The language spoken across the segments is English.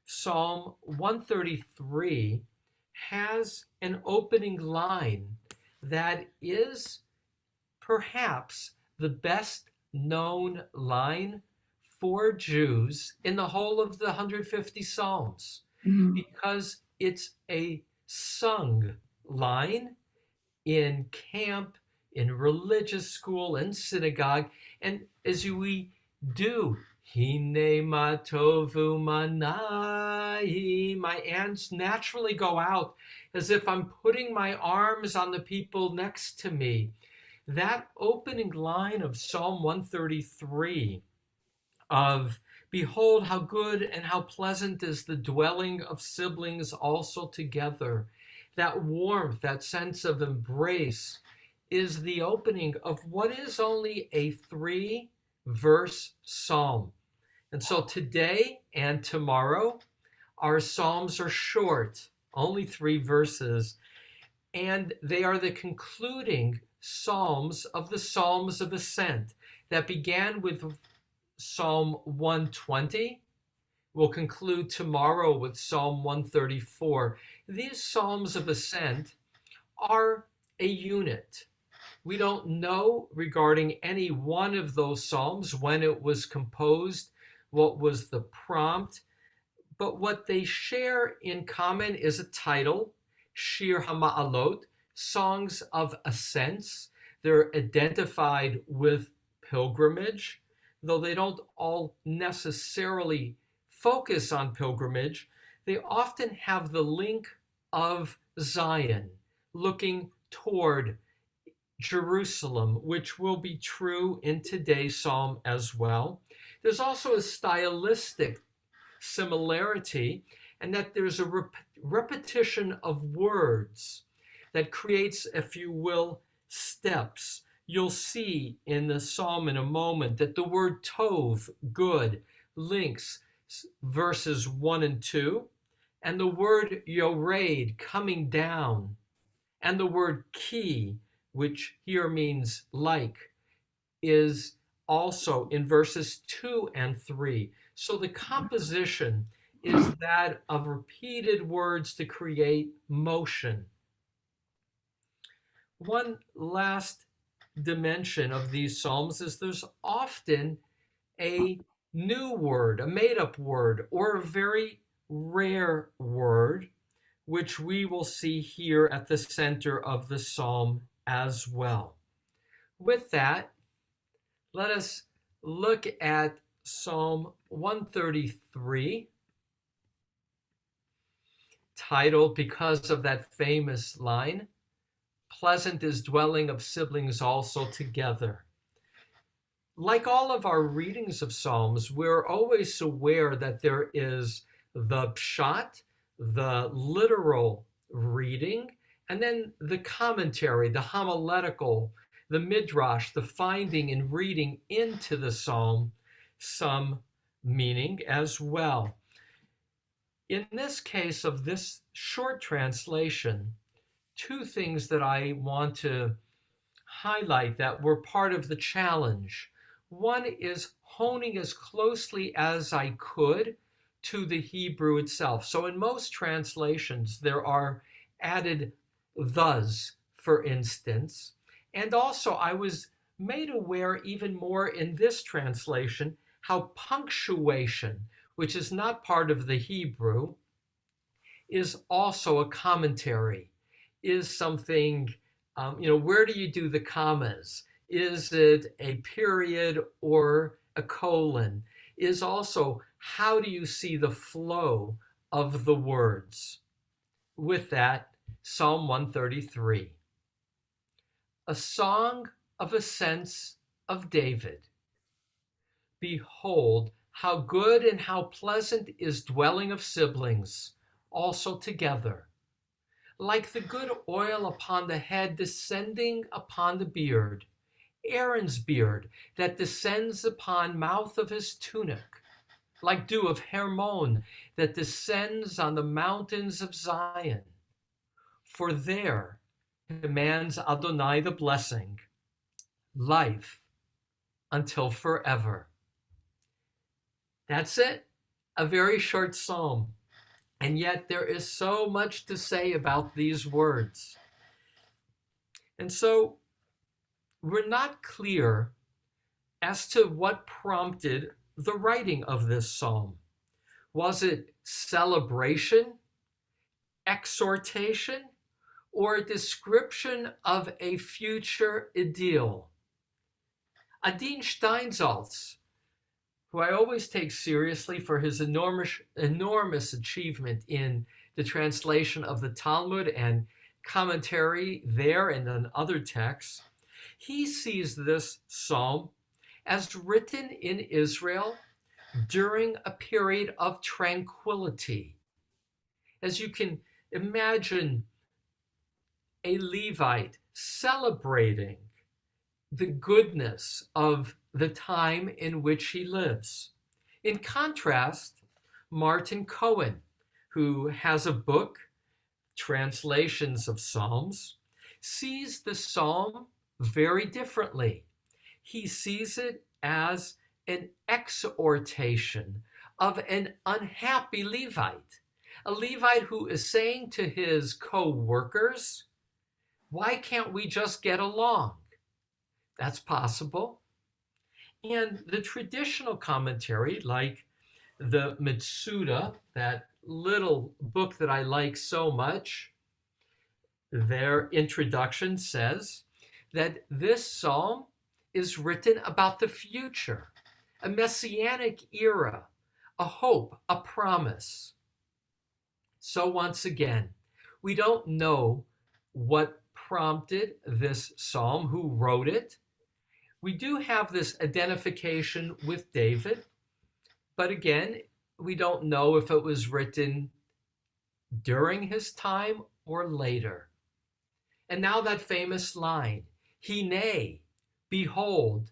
Psalm 133 has an opening line that is perhaps the best known line for Jews in the whole of the 150 Psalms, Mm. because it's a sung line in camp, in religious school, in synagogue. And as we do, Hine matovu manai, my hands naturally go out as if I'm putting my arms on the people next to me. That opening line of Psalm 133 of behold how good and how pleasant is the dwelling of siblings also together. That warmth, that sense of embrace is the opening of what is only a 3-verse psalm. And so today and tomorrow, our psalms are short, only 3 verses, and they are the concluding psalms of the Psalms of Ascent that began with Psalm 120. We'll conclude tomorrow with Psalm 134. These Psalms of Ascent are a unit. We don't know regarding any one of those Psalms when it was composed, what was the prompt, but what they share in common is a title, Shir HaMa'alot, Songs of Ascents. They're identified with pilgrimage, though they don't all necessarily focus on pilgrimage. They often have the link of Zion, looking toward Jerusalem, which will be true in today's psalm as well. There's also a stylistic similarity, and that there's a repetition of words that creates, if you will, steps. You'll see in the psalm in a moment that the word tov, good, links verses 1 and 2, and the word yored, coming down, and the word ki, which here means like, is also in verses 2 and 3. So the composition is that of repeated words to create motion. One last dimension of these psalms is there's often a new word, a made-up word, or a very rare word, which we will see here at the center of the psalm as well. With that, let us look at Psalm 133, titled, because of that famous line, Pleasant is dwelling of siblings also together. Like all of our readings of Psalms, we're always aware that there is the pshat, the literal reading, and then the commentary, the homiletical, the midrash, the finding and reading into the psalm some meaning as well. In this case of this short translation, two things that I want to highlight that were part of the challenge. One is honing as closely as I could to the Hebrew itself. So in most translations, there are added thes, for instance. And also I was made aware even more in this translation how punctuation, which is not part of the Hebrew, is also a commentary, is something, where do you do the commas? Is it a period or a colon? Is also, how do you see the flow of the words? With that, Psalm 133. A song of ascents of David. Behold, how good and how pleasant is dwelling of siblings, also together. Like the good oil upon the head descending upon the beard, Aaron's beard that descends upon mouth of his tunic, like dew of Hermon that descends on the mountains of Zion. For there commands Adonai the blessing, life until forever. That's it. a very short psalm, and yet there is so much to say about these words. And so we're not clear as to what prompted the writing of this psalm. Was it celebration, exhortation, or a description of a future ideal? Adin Steinsaltz, who I always take seriously for his enormous achievement in the translation of the Talmud and commentary there and in other texts, he sees this psalm as written in Israel during a period of tranquility. As you can imagine, a Levite celebrating the goodness of the time in which he lives. In contrast, Martin Cohen, who has a book, Translations of Psalms, sees the psalm very differently. He sees it as an exhortation of an unhappy Levite, a Levite who is saying to his co-workers, why can't we just get along? That's possible. And the traditional commentary, like the Mitsuda, that little book that I like so much, their introduction says that this psalm is written about the future, a messianic era, a hope, a promise. So once again, we don't know what prompted this psalm, who wrote it. We do have this identification with David, but again, we don't know if it was written during his time or later. And now that famous line, Hine, behold,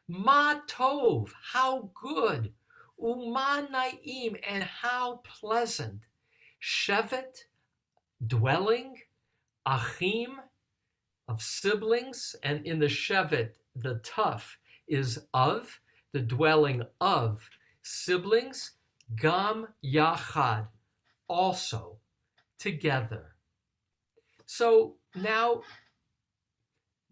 ma tov, how good, uma naim, and how pleasant, shevet, dwelling, achim, of siblings, and in the shevet, the tuf is of, the dwelling of siblings, gam yachad, also together. So now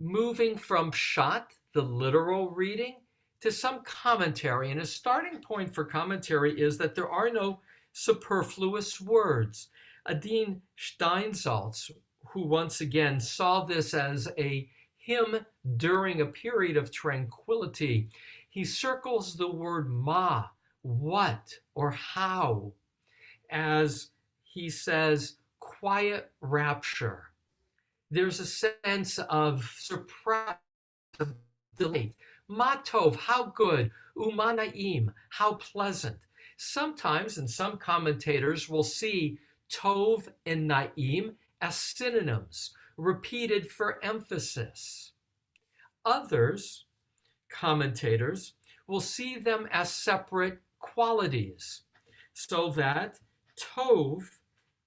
moving from pshat, the literal reading, to some commentary. And a starting point for commentary is that there are no superfluous words. Adin Steinsaltz, who once again saw this as a hymn during a period of tranquility, he circles the word ma, what or how, as he says, quiet rapture. There's a sense of surprise, of delight. Ma tov, how good, umanaim, how pleasant. Sometimes, and some commentators will see tov and naim as synonyms, repeated for emphasis. Others, commentators, will see them as separate qualities, so that tov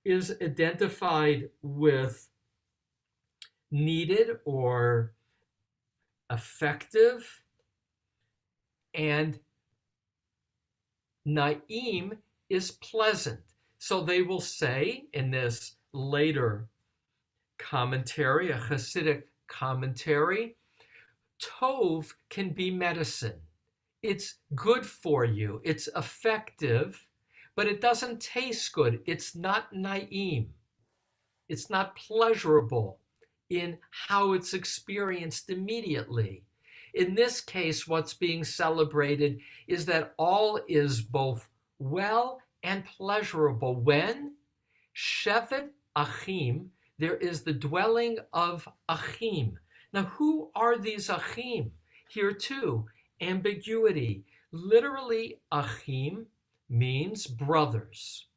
is identified with needed or effective, and naim is pleasant. So they will say in this later commentary, a Hasidic commentary, tov can be medicine. It's good for you. It's effective, but it doesn't taste good. It's not naim. It's not pleasurable in how it's experienced immediately. In this case, what's being celebrated is that all is both well and pleasurable when shevet achim, there is the dwelling of achim. Now, who are these achim? Here too, ambiguity. Literally, achim means brothers.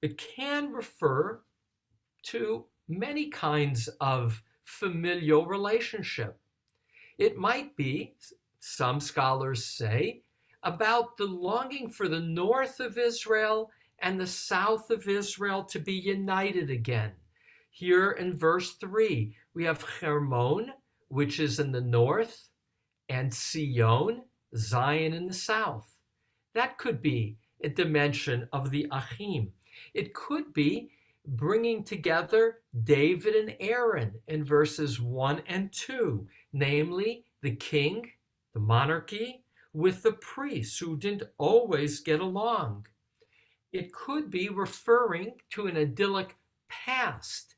It can refer to many kinds of familial relationship. It might be, some scholars say, about the longing for the north of Israel and the south of Israel to be united again. Here in verse 3, we have Hermon, which is in the north, and Sion, Zion in the south. That could be dimension of the Achim. It could be bringing together David and Aaron in verses 1 and 2, namely the king, the monarchy, with the priests who didn't always get along. It could be referring to an idyllic past,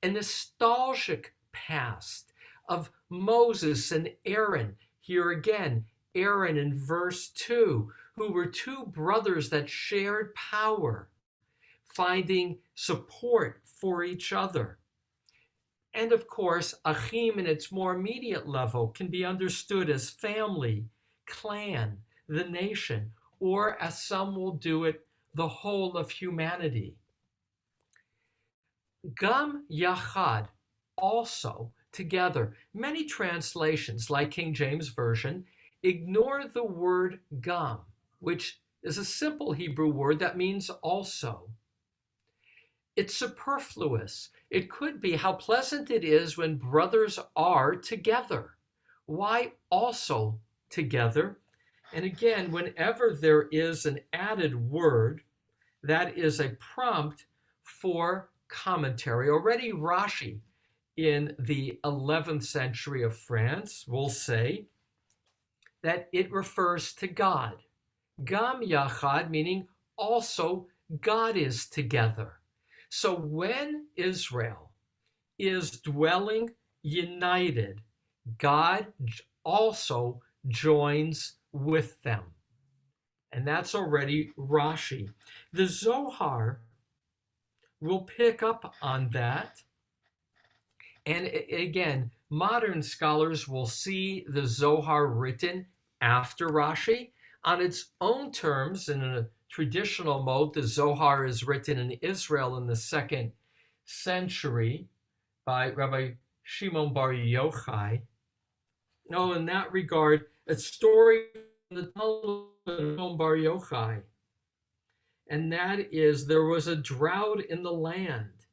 a nostalgic past of Moses and Aaron. Here again, Aaron in verse 2, who were two brothers that shared power, finding support for each other. And of course, Achim in its more immediate level can be understood as family, clan, the nation, or as some will do it, the whole of humanity. Gam Yachad, also together. Many translations, like King James Version, ignore the word gam, which is a simple Hebrew word that means also. It's superfluous. It could be how pleasant it is when brothers are together. Why also together? And again, whenever there is an added word, that is a prompt for commentary. Already Rashi in the 11th century of France will say that it refers to God. Gam Yachad, meaning also God is together. So when Israel is dwelling united, God also joins with them. And that's already Rashi. The Zohar will pick up on that. And again, modern scholars will see the Zohar written after Rashi. On its own terms, in a traditional mode, the Zohar is written in Israel in the 2nd century by Rabbi Shimon Bar Yochai. Oh, in that regard, a story from the Talmud of Shimon Bar Yochai. And that is, there was a drought in the land.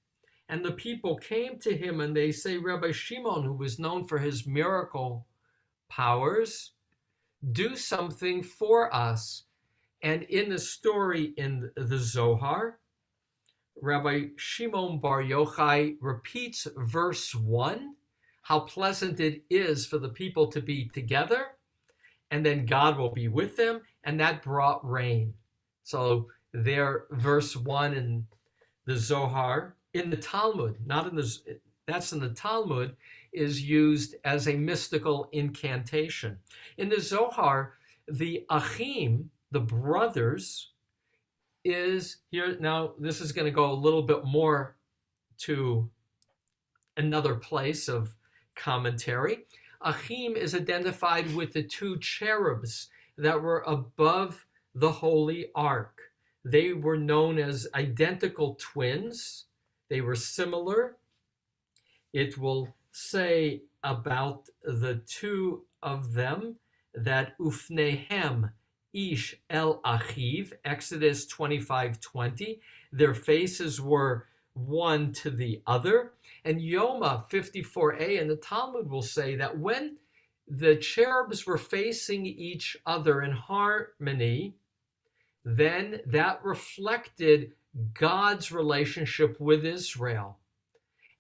And the people came to him and they say, Rabbi Shimon, who was known for his miracle powers, do something for us. And in the story in the Zohar, Rabbi Shimon Bar Yochai repeats verse 1, how pleasant it is for the people to be together, and then God will be with them, and that brought rain. So there, verse 1 in the Zohar, in the Talmud, that's in the Talmud, is used as a mystical incantation. In the Zohar, the Achim, the brothers, is here. Now, this is going to go a little bit more to another place of commentary. Achim is identified with the two cherubs that were above the Holy Ark. They were known as identical twins. They were similar. It will say about the two of them that Ufnehem Ish El Achiv, Exodus 25:20. Their faces were one to the other. And Yoma 54a in the Talmud will say that when the cherubs were facing each other in harmony, then that reflected God's relationship with Israel.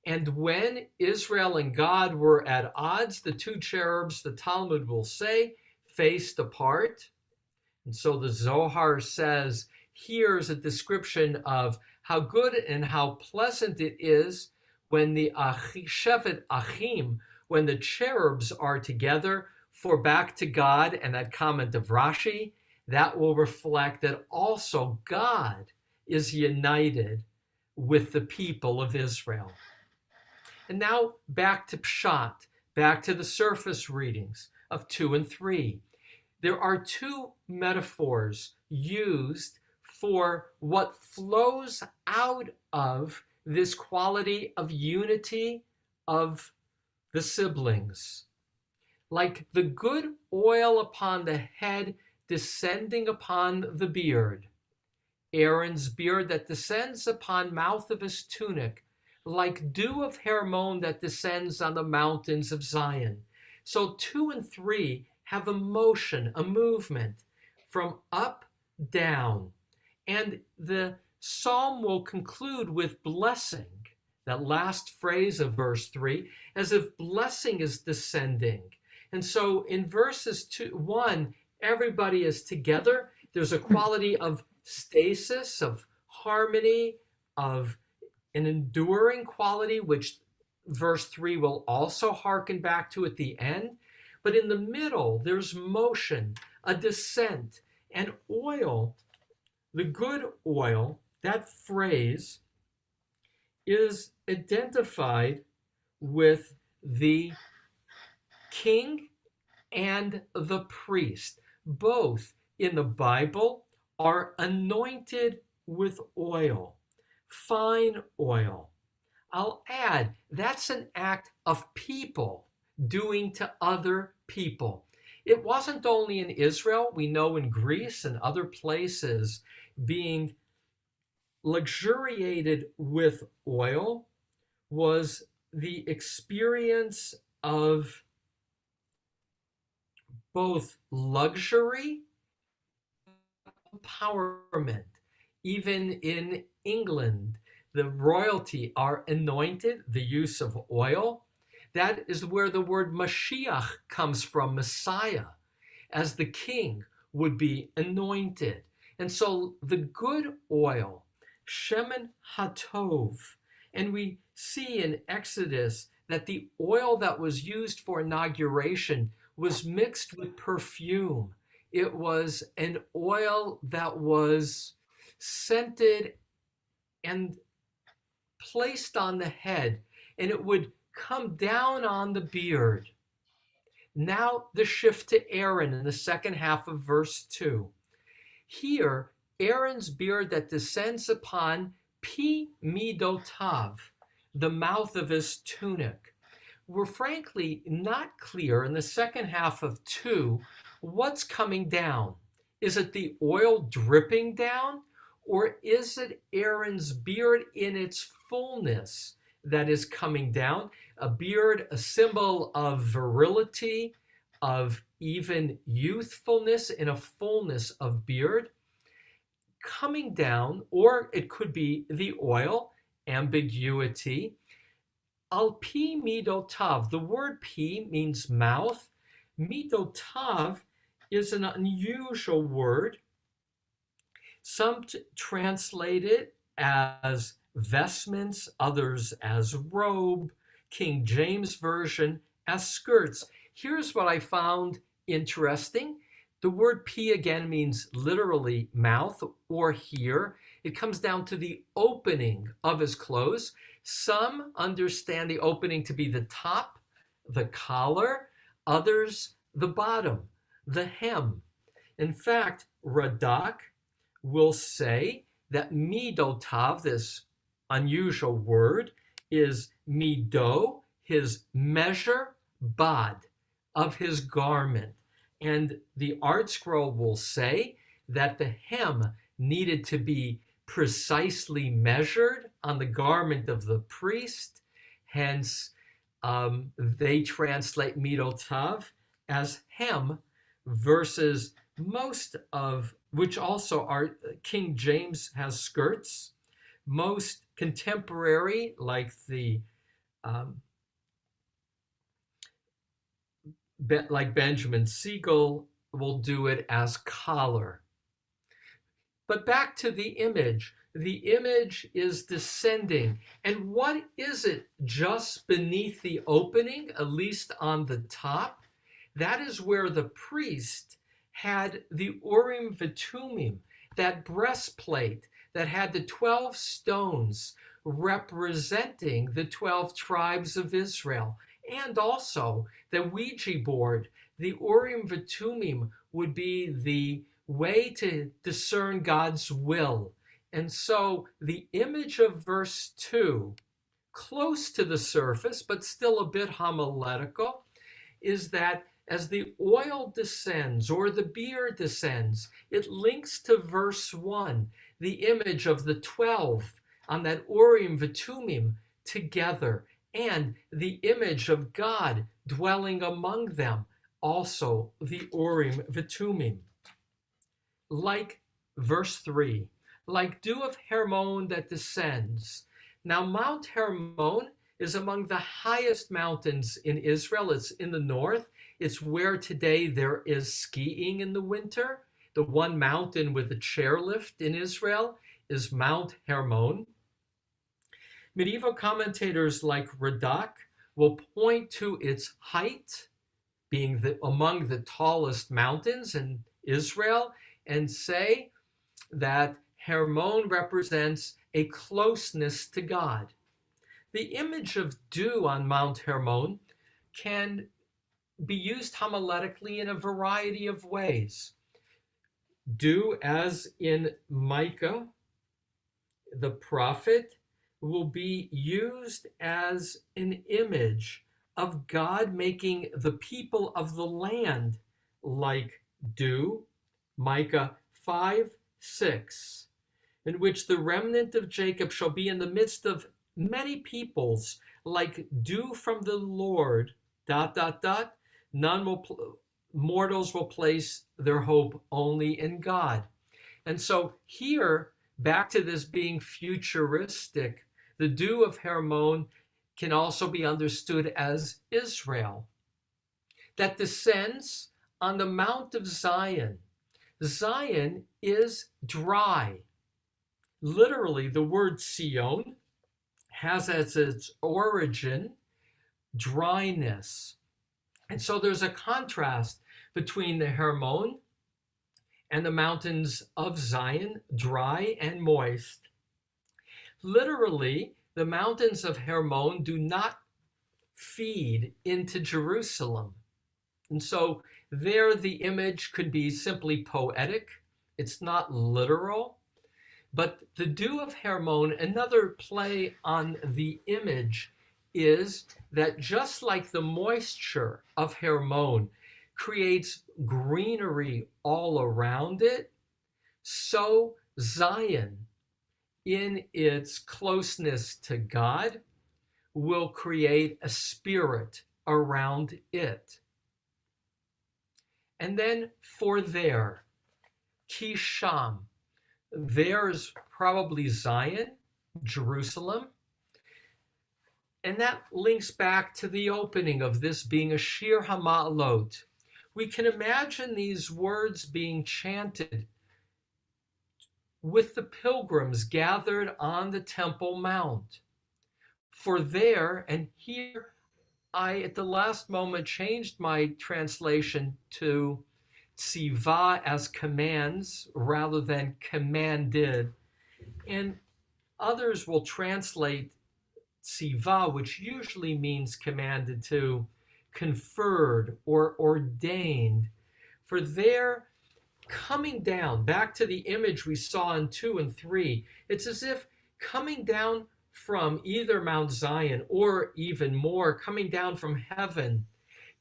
And when Israel and God were at odds, the two cherubs, the Talmud will say, faced apart. And so the Zohar says, here's a description of how good and how pleasant it is when the Shevet Achim, when the cherubs are together, for back to God, and that comment of Rashi, that will reflect that also God is united with the people of Israel. And now back to Pshat, back to the surface readings of 2 and 3. There are two metaphors used for what flows out of this quality of unity of the siblings. Like the good oil upon the head descending upon the beard, Aaron's beard that descends upon mouth of his tunic, like dew of Hermon that descends on the mountains of Zion. So 2 and 3 have a motion, a movement from up down. And the psalm will conclude with blessing, that last phrase of verse 3, as if blessing is descending. And so in verses 1, everybody is together. There's a quality of stasis, of harmony, of an enduring quality, which verse 3 will also hearken back to at the end. But in the middle, there's motion, a descent, and oil. The good oil, that phrase, is identified with the king and the priest. Both in the Bible are anointed with oil, fine oil. I'll add, that's an act of people doing to other people. It wasn't only in Israel, we know in Greece and other places, being luxuriated with oil was the experience of both luxury and empowerment. Even in England, the royalty are anointed, the use of oil. That is where the word Mashiach comes from, Messiah, as the king would be anointed. And so the good oil, Shemen HaTov, and we see in Exodus that the oil that was used for inauguration was mixed with perfume. It was an oil that was scented and placed on the head, and it would come down on the beard. Now the shift to Aaron in the second half of verse 2. Here, Aaron's beard that descends upon Pi Midotav, the mouth of his tunic. We're frankly not clear in the second half of 2 what's coming down. Is it the oil dripping down, or is it Aaron's beard in its fullness that is coming down? A beard, a symbol of virility, of even youthfulness, in a fullness of beard coming down, or it could be the oil, ambiguity. Al pi midotav, the word pi means mouth. Midotav is an unusual word. Some translate it as vestments, others as robe, King James Version as skirts. Here's what I found interesting. The word pi again means literally mouth or here. It comes down to the opening of his clothes. Some understand the opening to be the top, the collar, others the bottom, the hem. In fact, Radak will say that midotav, this unusual word, is mido, his measure, bod, of his garment. And the Art Scroll will say that the hem needed to be precisely measured on the garment of the priest. Hence, they translate midotav as hem, versus most of which also are King James has skirts. Most contemporary, like the like Benjamin Siegel, will do it as collar. But back to the image. The image is descending. And what is it just beneath the opening, at least on the top? That is where the priest had the Urim Vitumim, that breastplate that had the 12 stones representing the 12 tribes of Israel. And also the Ouija board, the Urim Vitumim, would be the way to discern God's will. And so the image of verse 2, close to the surface, but still a bit homiletical, is that as the oil descends or the beard descends, it links to verse 1, the image of the 12 on that Urim Vitumim together, and the image of God dwelling among them, also the Urim Vitumim. Like verse 3, like dew of Hermon that descends. Now, Mount Hermon is among the highest mountains in Israel. It's in the north. It's where today there is skiing in the winter. The one mountain with a chairlift in Israel is Mount Hermon. Medieval commentators like Radak will point to its height, being among the tallest mountains in Israel, and say that Hermon represents a closeness to God. The image of dew on Mount Hermon can be used homiletically in a variety of ways. Dew, as in Micah, the prophet, will be used as an image of God making the people of the land like dew, Micah 5:6, in which the remnant of Jacob shall be in the midst of many peoples, like dew from the Lord, ... mortals will place their hope only in God. And so here, back to this being futuristic, the dew of Hermon can also be understood as Israel, that descends on the Mount of Zion. Zion is dry. Literally, the word Sion has as its origin dryness. And so there's a contrast between the Hermon and the mountains of Zion, dry and moist. Literally, the mountains of Hermon do not feed into Jerusalem. And so there the image could be simply poetic. It's not literal. But the dew of Hermon, another play on the image, is that just like the moisture of Hermon creates greenery all around it, so Zion, in its closeness to God, will create a spirit around it. And then for there, Kisham, there's probably Zion, Jerusalem. And that links back to the opening of this being a Shir HaMa'alot. We can imagine these words being chanted with the pilgrims gathered on the Temple Mount. For there, and here I, at the last moment, changed my translation to tziva as commands rather than commanded. And others will translate tziva, which usually means commanded, to conferred or ordained. For there, coming down, back to the image we saw in 2 and 3, it's as if coming down from either Mount Zion or even more, coming down from heaven,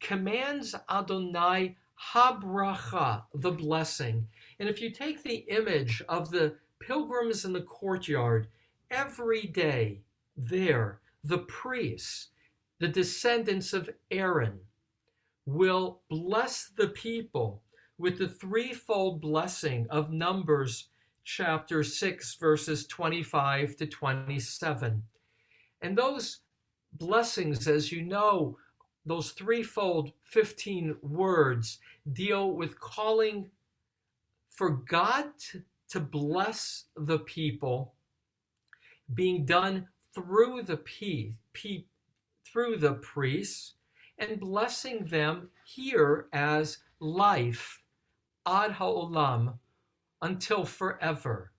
commands Adonai habracha, the blessing. And if you take the image of the pilgrims in the courtyard, every day there, the priests, the descendants of Aaron, will bless the people with the threefold blessing of Numbers chapter 6, verses 25 to 27. And those blessings, as you know, those threefold 15 words deal with calling for God to bless the people, being done through the priests, and blessing them here as life, ad ha'olam, until forever.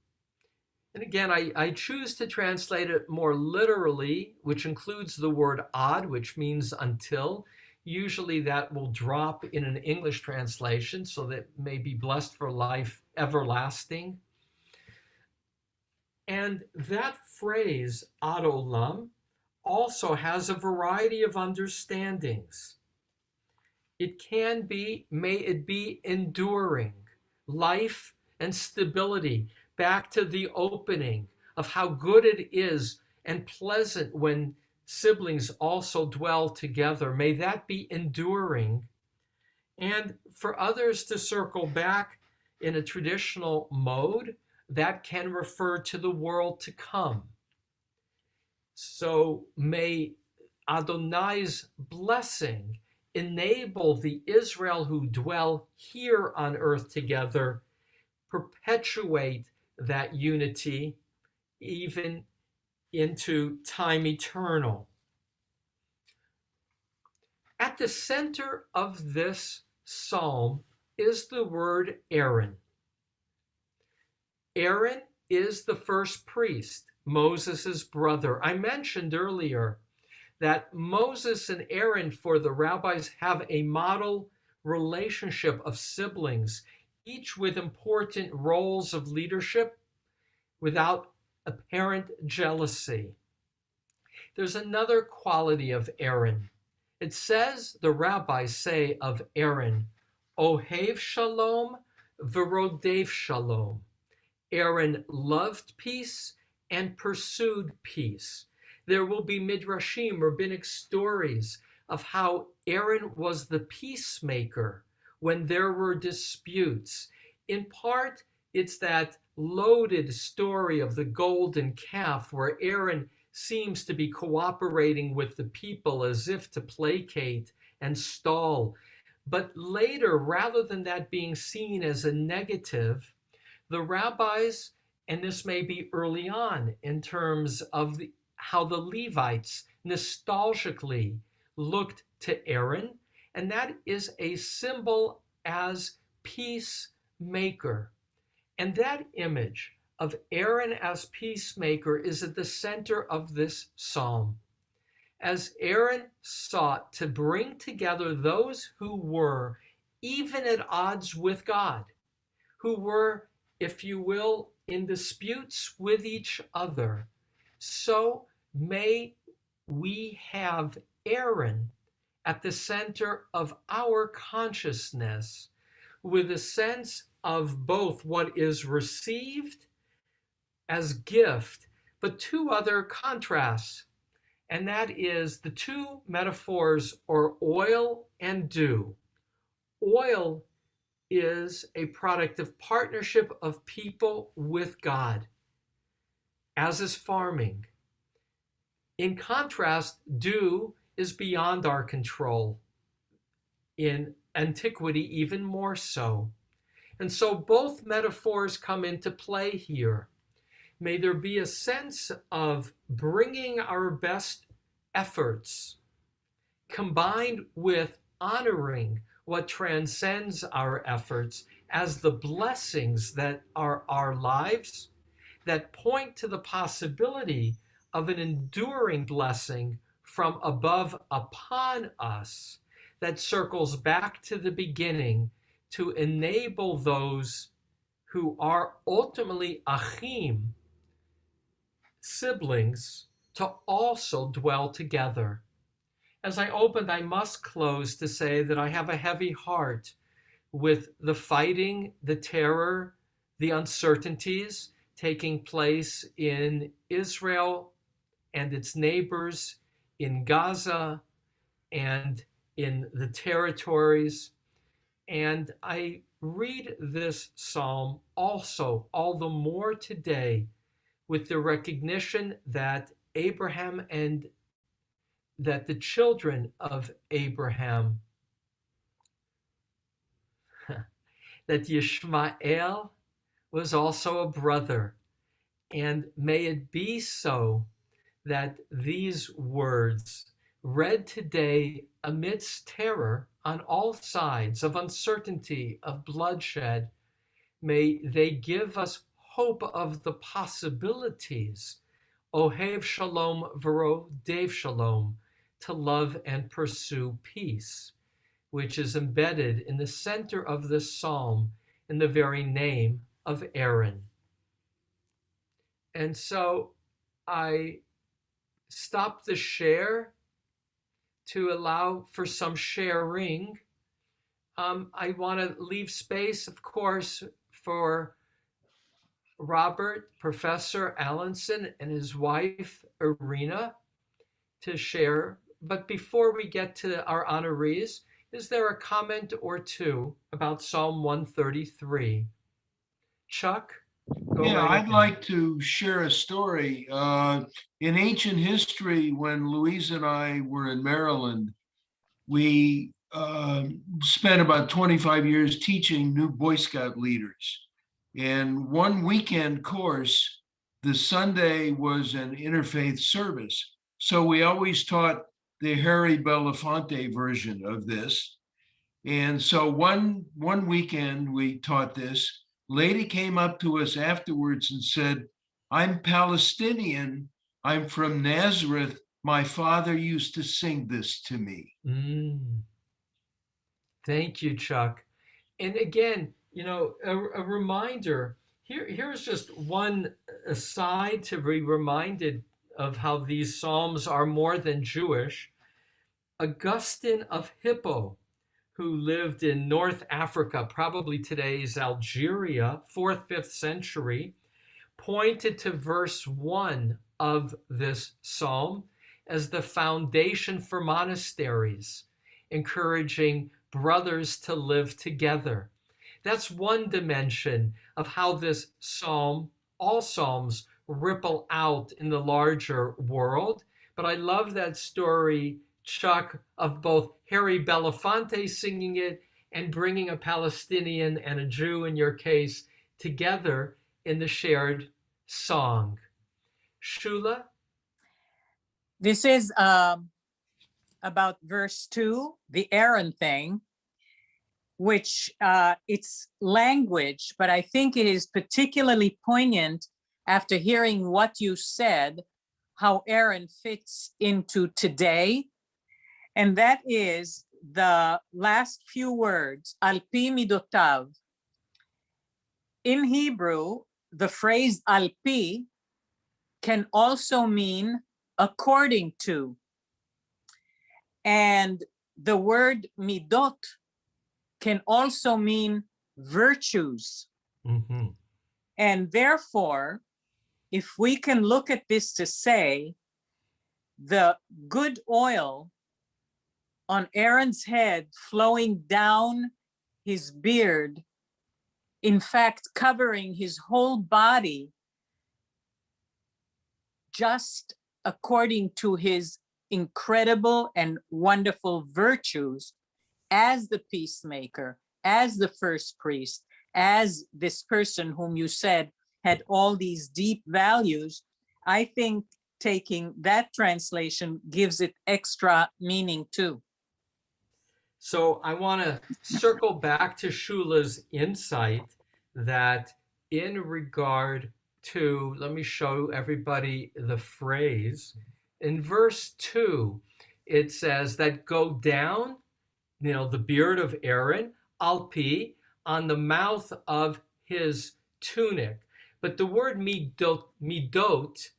And again, I choose to translate it more literally, which includes the word ad, which means until. Usually that will drop in an English translation, so that may be blessed for life everlasting. And that phrase, ad olam, also has a variety of understandings. It can be, may it be enduring, life and stability, back to the opening of how good it is and pleasant when siblings also dwell together. May that be enduring. And for others to circle back in a traditional mode, that can refer to the world to come. So may Adonai's blessing enable the Israel who dwell here on earth together, perpetuate that unity even into time eternal. At the center of this psalm is the word Aaron. Aaron is the first priest, Moses' brother. I mentioned earlier that Moses and Aaron, for the rabbis, have a model relationship of siblings, each with important roles of leadership without apparent jealousy. There's another quality of Aaron. It says, the rabbis say of Aaron, Ohev Shalom, V'rodev Shalom. Aaron loved peace and pursued peace. There will be midrashim, rabbinic stories of how Aaron was the peacemaker when there were disputes. In part, it's that loaded story of the golden calf where Aaron seems to be cooperating with the people as if to placate and stall. But later, rather than that being seen as a negative, the rabbis, and this may be early on in terms of how the Levites nostalgically looked to Aaron, and that is a symbol as peacemaker. And that image of Aaron as peacemaker is at the center of this psalm. As Aaron sought to bring together those who were even at odds with God, who were, if you will, in disputes with each other, so may we have Aaron at the center of our consciousness, with a sense of both what is received as gift, but two other contrasts, and that is the two metaphors are oil and dew. Oil is a product of partnership of people with God, as is farming. In contrast, dew is beyond our control. In antiquity, even more so. And so both metaphors come into play here. May there be a sense of bringing our best efforts combined with honoring what transcends our efforts as the blessings that are our lives, that point to the possibility of an enduring blessing from above upon us, that circles back to the beginning to enable those who are ultimately achim, siblings, to also dwell together. As I opened, I must close to say that I have a heavy heart with the fighting, the terror, the uncertainties taking place in Israel and its neighbors, in Gaza and in the territories. And I read this psalm also all the more today with the recognition that Abraham and that the children of Abraham, that Yishmael was also a brother. And may it be so that these words, read today amidst terror on all sides, of uncertainty, of bloodshed, may they give us hope of the possibilities, Ohev Shalom V'rodev Shalom, to love and pursue peace, which is embedded in the center of this psalm in the very name of Aaron. And so I stop the share to allow for some sharing. I want to leave space, of course, for Robert, Professor Allenson, and his wife, Irina, to share. But before we get to our honorees, is there a comment or two about Psalm 133? Chuck? Go Yeah, right I'd ahead. like to share a story. In ancient history, when Louise and I were in Maryland, we spent about 25 years teaching new Boy Scout leaders. And one weekend course, the Sunday was an interfaith service. So we always taught the Harry Belafonte version of this. And so one weekend we taught this. Lady came up to us afterwards and said, "I'm Palestinian. I'm from Nazareth. My father used to sing this to me." Mm, thank you, Chuck. And again, a reminder here's just one aside to be reminded of how these Psalms are more than Jewish. Augustine of Hippo, who lived in North Africa, probably today's Algeria, 4th, 5th century, pointed to verse 1 of this psalm as the foundation for monasteries, encouraging brothers to live together. That's one dimension of how this psalm, all psalms, ripple out in the larger world. But I love that story, Chuck, of both Harry Belafonte singing it and bringing a Palestinian and a Jew, in your case, together in the shared song. Shula? This is about verse 2, the Aaron thing, which it's language, but I think it is particularly poignant after hearing what you said, how Aaron fits into today. And that is the last few words, al pi midotav. In Hebrew, the phrase al pi can also mean according to. And the word midot can also mean virtues. Mm-hmm. And therefore, if we can look at this to say, the good oil on Aaron's head flowing down his beard, in fact, covering his whole body, just according to his incredible and wonderful virtues as the peacemaker, as the first priest, as this person whom you said had all these deep values. I think taking that translation gives it extra meaning too. So I want to circle back to Shula's insight that in regard to, let me show everybody the phrase. In verse 2, it says that go down, the beard of Aaron, alpi, on the mouth of his tunic. But the word midot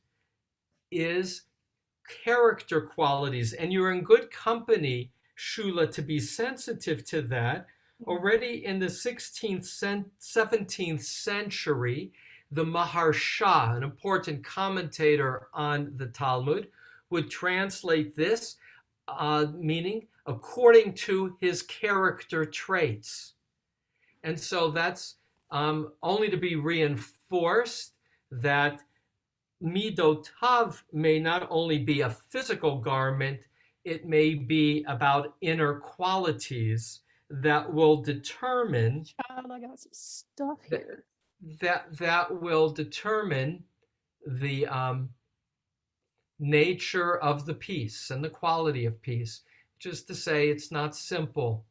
is character qualities, and you're in good company, Shula, to be sensitive to that. Already in the 16th, 17th century, the Maharsha, an important commentator on the Talmud, would translate this meaning according to his character traits. And so that's only to be reinforced that midotav may not only be a physical garment, it may be about inner qualities that will determine Child, I got some stuff that here. that will determine the nature of the peace and the quality of peace. Just to say, it's not simple.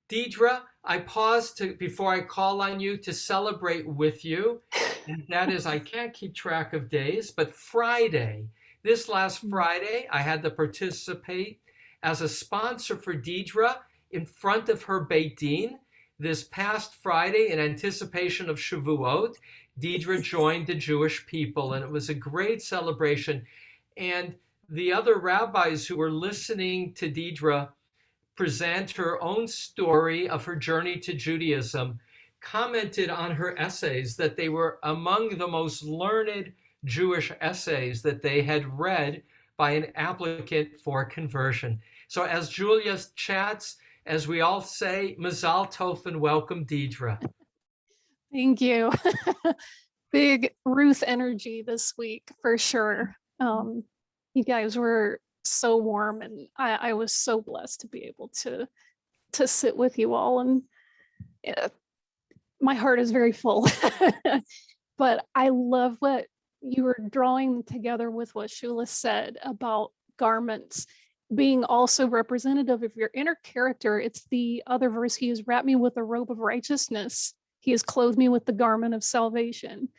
Deidre, I paused before I call on you to celebrate with you. And that is, I can't keep track of days, but Friday, this last Friday, I had to participate as a sponsor for Deidre in front of her Beit Din. This past Friday, in anticipation of Shavuot, Deidre joined the Jewish people, and it was a great celebration. And the other rabbis who were listening to Deidre present her own story of her journey to Judaism commented on her essays that they were among the most learned Jewish essays that they had read by an applicant for conversion. So as Julia chats, as we all say, Mazal Tov and welcome, Deidre. Thank you. big Ruth energy this week for sure. You guys were so warm, and I was so blessed to be able to sit with you all, and my heart is very full. But I love what you were drawing together with what Shula said about garments being also representative of your inner character. It's the other verse, he has wrapped me with a robe of righteousness. He has clothed me with the garment of salvation.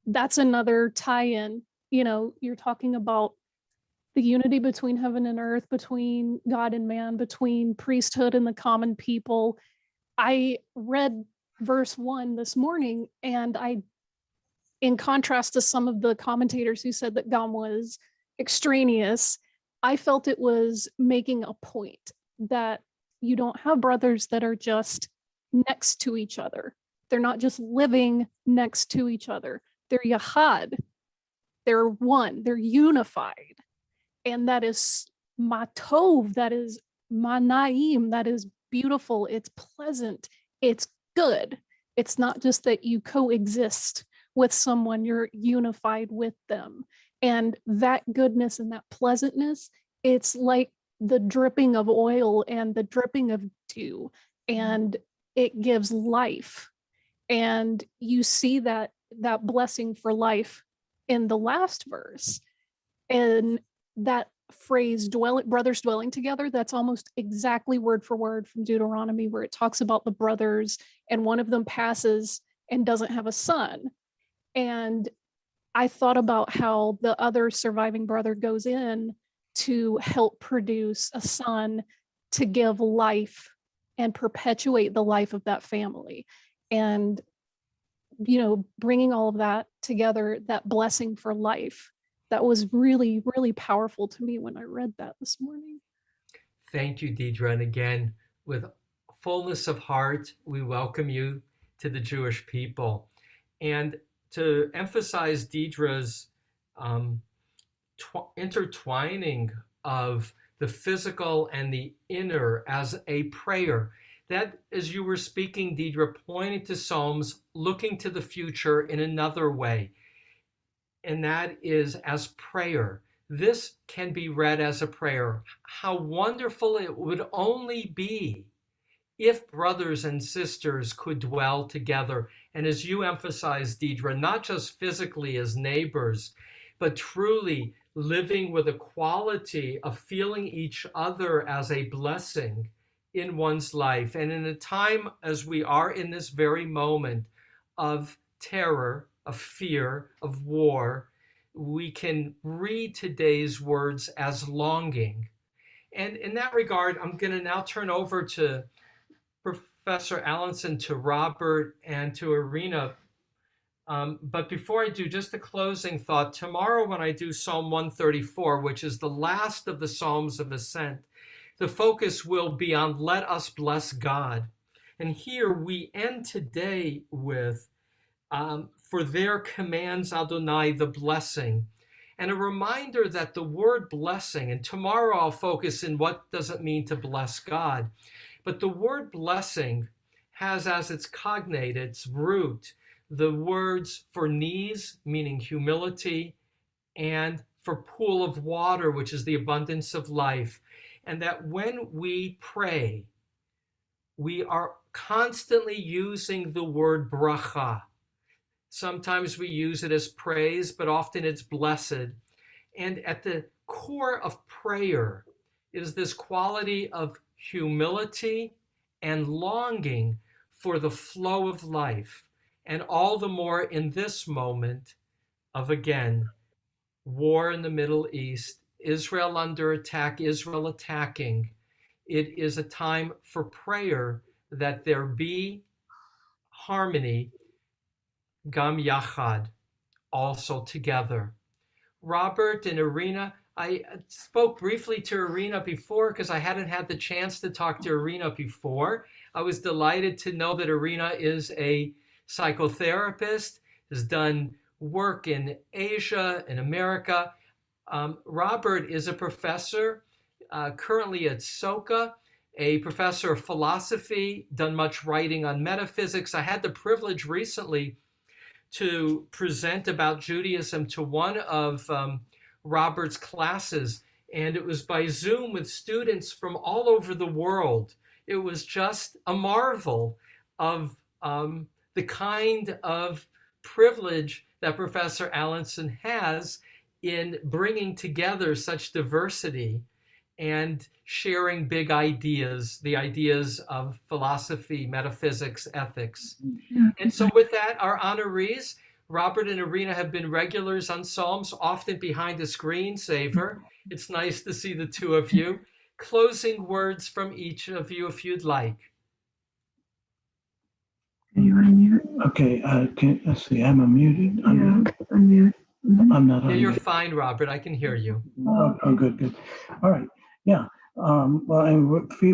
That's another tie-in. You know, you're talking about the unity between heaven and earth, between God and man, between priesthood and the common people. I read verse 1 this morning, and in contrast to some of the commentators who said that God was extraneous, I felt it was making a point that you don't have brothers that are just next to each other. They're not just living next to each other. They're Yahad. They're one. They're unified. And that is matov. That is manaim. That is beautiful. It's pleasant. It's good. It's not just that you coexist with someone, you're unified with them. And that goodness and that pleasantness, it's like the dripping of oil and the dripping of dew, and it gives life. And you see that blessing for life in the last verse. And that phrase, brothers dwelling together, that's almost exactly word for word from Deuteronomy, where it talks about the brothers and one of them passes and doesn't have a son. And I thought about how the other surviving brother goes in to help produce a son to give life and perpetuate the life of that family. And, you know, bringing all of that together, that blessing for life, that was really, really powerful to me when I read that this morning. Thank you, Deidre. And again, with fullness of heart, we welcome you to the Jewish people. And to emphasize Deidre's intertwining of the physical and the inner as a prayer, that, as you were speaking, Deidre, pointed to Psalms, looking to the future in another way, and that is as prayer. This can be read as a prayer. How wonderful it would only be if brothers and sisters could dwell together. And as you emphasized, Deidre, not just physically as neighbors, but truly living with a quality of feeling each other as a blessing in one's life. And in a time as we are in this very moment of terror, of fear, of war, we can read today's words as longing. And in that regard, I'm going to now turn over to Professor Allenson, to Robert, and to Irina. But before I do, just a closing thought. Tomorrow when I do Psalm 134, which is the last of the Psalms of Ascent, the focus will be on let us bless God. And here we end today with, for their commands, Adonai, the blessing. And a reminder that the word blessing, and tomorrow I'll focus in what does it mean to bless God. But the word blessing has as its cognate, its root, the words for knees, meaning humility, and for pool of water, which is the abundance of life. And that when we pray, we are constantly using the word bracha. Sometimes we use it as praise, but often it's blessed. And at the core of prayer is this quality of humility and longing for the flow of life. And all the more in this moment of, again, war in the Middle East, Israel under attack, Israel attacking. It is a time for prayer that there be harmony, gam yachad, also together. Robert and Irina, I spoke briefly to Irina before because I hadn't had the chance to talk to Irina before. I was delighted to know that Irina is a psychotherapist, has done work in Asia and America. Robert is a professor currently at SOCA, a professor of philosophy, done much writing on metaphysics. I had the privilege recently to present about Judaism to one of Robert's classes, and it was by Zoom with students from all over the world. It was just a marvel of the kind of privilege that Professor Allenson has in bringing together such diversity and sharing big ideas, the ideas of philosophy, metaphysics, ethics. And so with that, our honorees, Robert and Irina, have been regulars on Psalms, often behind a screensaver. It's nice to see the two of you. Closing words from each of you, if you'd like. Can you unmute? Okay, let's see, I'm unmuted. Unmute. I'm not Yeah, unmuted. you're fine, Robert. I can hear you. Oh, good. All right, yeah. Well, and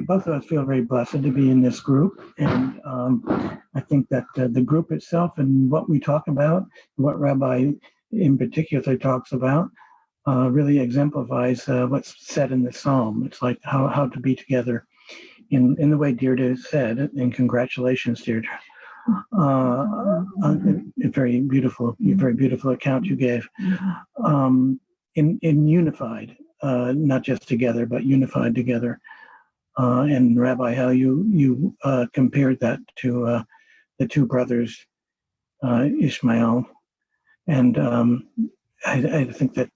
both of us feel very blessed to be in this group, and I think that the group itself and what we talk about, what Rabbi in particular talks about, really exemplifies what's said in the Psalm. It's like how to be together in the way Deirdre said, and congratulations, Deirdre. A very beautiful account you gave. In unified, not just together, but unified together. And Rabbi, how you compared that to the two brothers, Ishmael and I think that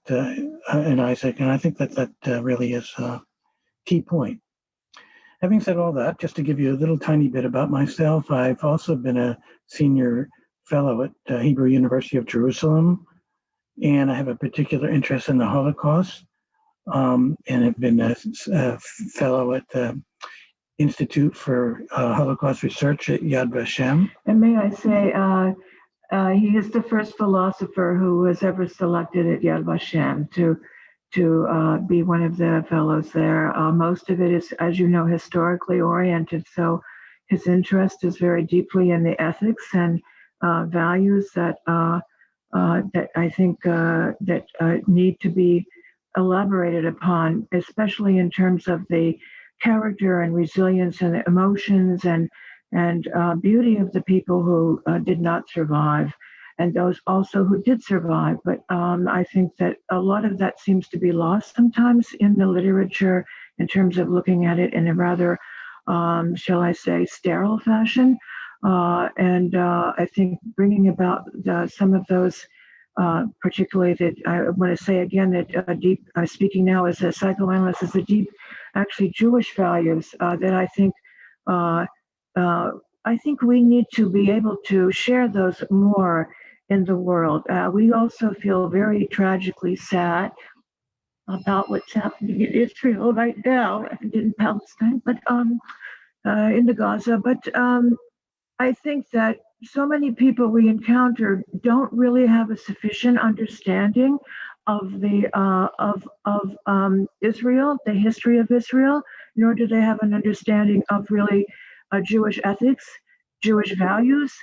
and Isaac, and I think that really is a key point. Having said all that, just to give you a little tiny bit about myself, I've also been a senior fellow at Hebrew University of Jerusalem, and I have a particular interest in the Holocaust, and I've been a fellow at the Institute for Holocaust Research at Yad Vashem. And may I say, he is the first philosopher who was ever selected at Yad Vashem to be one of the fellows there. Most of it is, as you know, historically oriented. So his interest is very deeply in the ethics and values that I think that need to be elaborated upon, especially in terms of the character and resilience and the emotions and beauty of the people who did not survive, and those also who did survive. But I think that a lot of that seems to be lost sometimes in the literature in terms of looking at it in a rather, shall I say, sterile fashion. And I think bringing about some of those, particularly that I want to say again that deep, speaking now as a psychoanalyst, is the deep, actually Jewish values that I think we need to be able to share those more in the world. We also feel very tragically sad about what's happening in Israel right now and in Palestine, but in the Gaza. But I think that so many people we encounter don't really have a sufficient understanding of the Israel, the history of Israel, nor do they have an understanding of really Jewish ethics, Jewish values,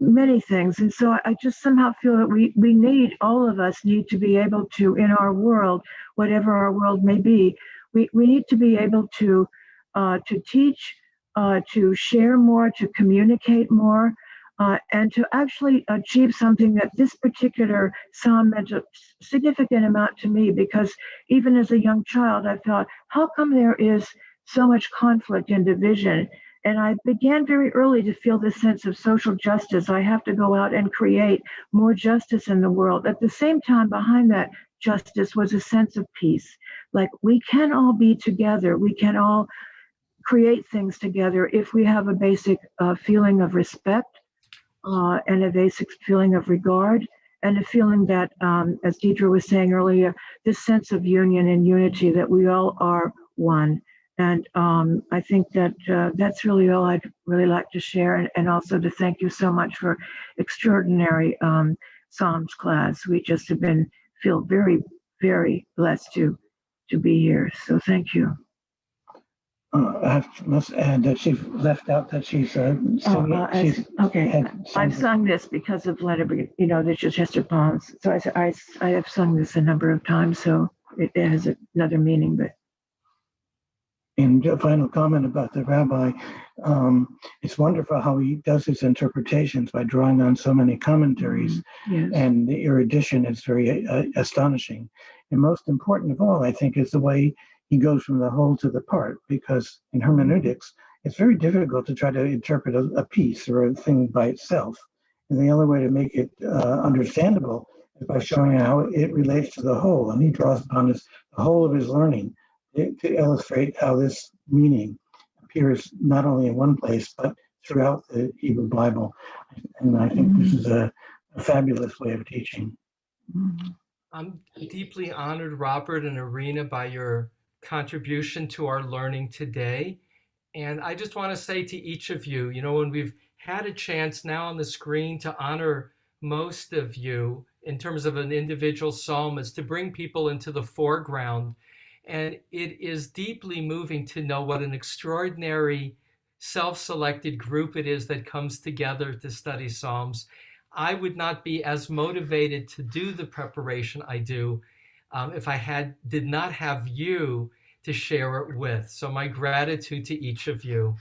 many things. And so I just somehow feel that we need, all of us need to be able to, in our world, whatever our world may be, we need to be able to teach, to share more, to communicate more, and to actually achieve something that this particular psalm meant a significant amount to me, because even as a young child, I thought, how come there is so much conflict and division? And I began very early to feel this sense of social justice. I have to go out and create more justice in the world. At the same time, behind that justice was a sense of peace. Like, we can all be together. We can all create things together if we have a basic feeling of respect, and a basic feeling of regard, and a feeling that, as Deidre was saying earlier, this sense of union and unity, that we all are one. And I think that that's really all I'd really like to share, and also to thank you so much for extraordinary Psalms class. We just have feel very, very blessed to be here. So thank you. I must add that she left out that she's okay. I've sung this because of Leonard, this is Chester Palms. So I have sung this a number of times, so it has another meaning. But And a final comment about the rabbi, it's wonderful how he does his interpretations by drawing on so many commentaries, Yes. and the erudition is very astonishing. And most important of all, I think, is the way he goes from the whole to the part, because in hermeneutics, it's very difficult to try to interpret a piece or a thing by itself. And the only way to make it understandable is by showing how it relates to the whole. And he draws upon the whole of his learning to illustrate how this meaning appears not only in one place, but throughout the Hebrew Bible. And I think this is a fabulous way of teaching. I'm deeply honored, Robert and Irina, by your contribution to our learning today. And I just want to say to each of you, when we've had a chance now on the screen to honor most of you in terms of an individual psalmist, to bring people into the foreground. And it is deeply moving to know what an extraordinary self-selected group it is that comes together to study Psalms. I would not be as motivated to do the preparation I do if I did not have you to share it with. So my gratitude to each of you.